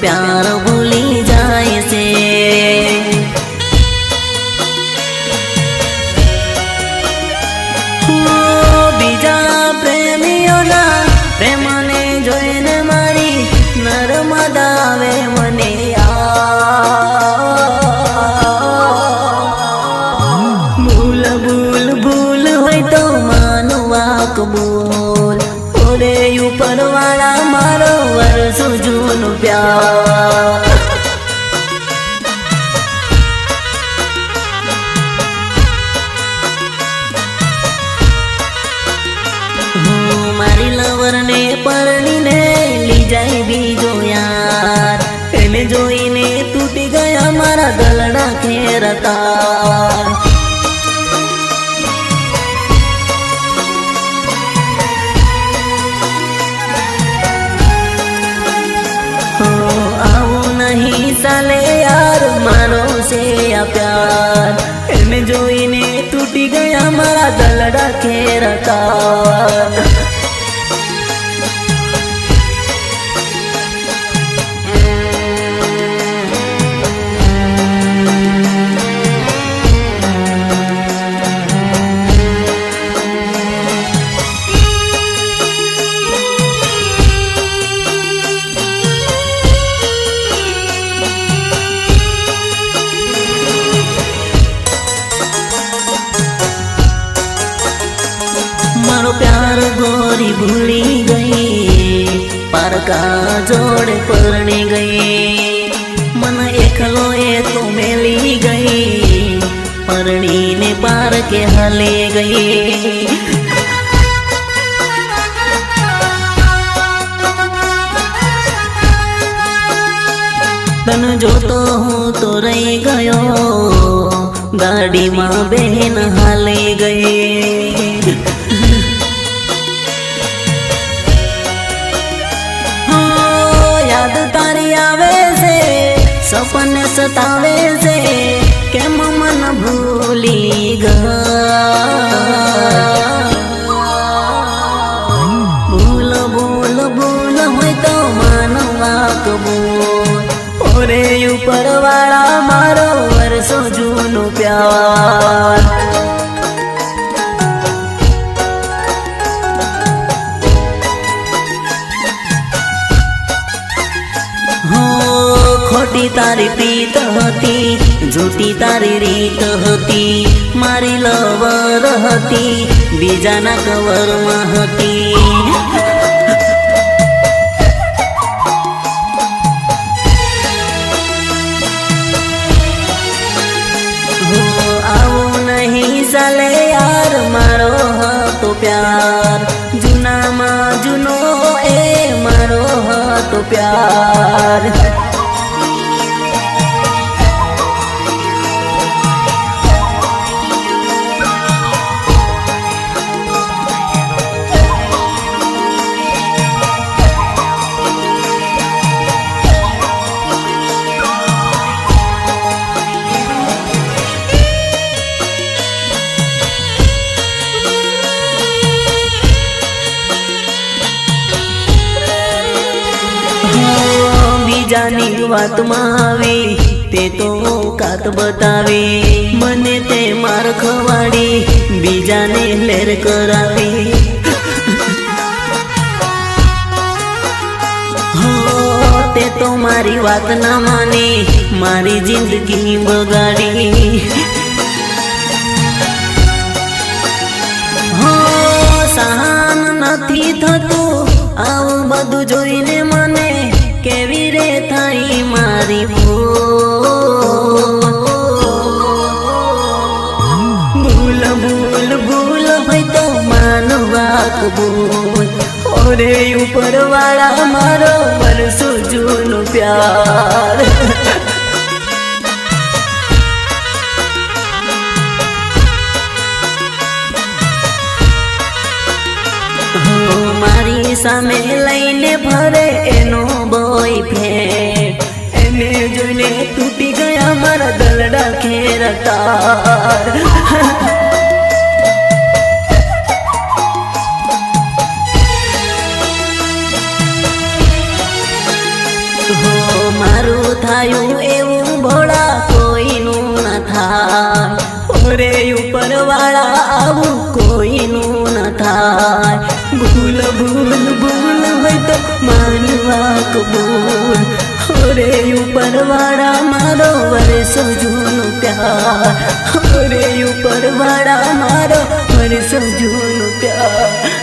प्यार भूली जाए से। बीजा प्रेमीओना प्रेम ने जोईने मारी नर्मदा आवे मने भूल भूल भूल होय तो मानवा कबूल ओरे ऊपर वाला मारो वर्षो जूनो प्यार। मारी लवर ने परणी ने ली जाए बीजो यार एने जोईने तूटी गया मारा गलड़ा खेरता। आओ नहीं साले यार मारो से या प्यार एने जोईने टूटी गया मारा गलड़ा खेरता। मारो प्यार गोरी भूली गई पार का जोड़े परणी गई मन एकलो एक मेली गई परणी ने पार के हले गई। तन जो तो हूँ तो रही गयो गाड़ी माँ बहन हाले गई। याद तारी आवे से सपने सतावे से के मन भूली गया। भूल भूल भूल होय तो मानवा कबूल ओरे ऊपर वाला मारो वर्षो जूनो प्यार। खोटी तारी प्रीत हती झूठी तारी रीत हती मारी लवर हती बीजाना कवर में हती। हो आओ नहीं साले यार मारो तो प्यार जुना मा जुनो ए मारो तो प्यार। बीजानी वात में आवे ते तो औकात बतावे मने ते मार खवाड़ी बीजाने लेर करावे। हो ते तो मारी वात ना माने मारी जिंदगी बगाड़ी। हो सहन नथी थतु आव बधु जोईने मने केवी रे थाई मारी भूल भूल भूल होय तो मानवा कबूल ओरे ऊपर वाला मारो वर्षो जूनो प्यार। हो मारी सामे लईने भरे एनो बॉयफ्रेंड एने जोईने टूटी गया मारा गलड़ा खेरता। हो થાયું એવું ભોળા કોઈનું ન થાય ઓરે ઉપરવાળા આવું કોઈનું ન થાય ભૂલ ભૂલ ભૂલ હોય તો માનવા કબૂલ ઓરે ઉપરવાળા મારો વર્ષો જૂનો પ્યાર ઓરે ઉપરવાળા મારો વર્ષો જૂનો પ્યાર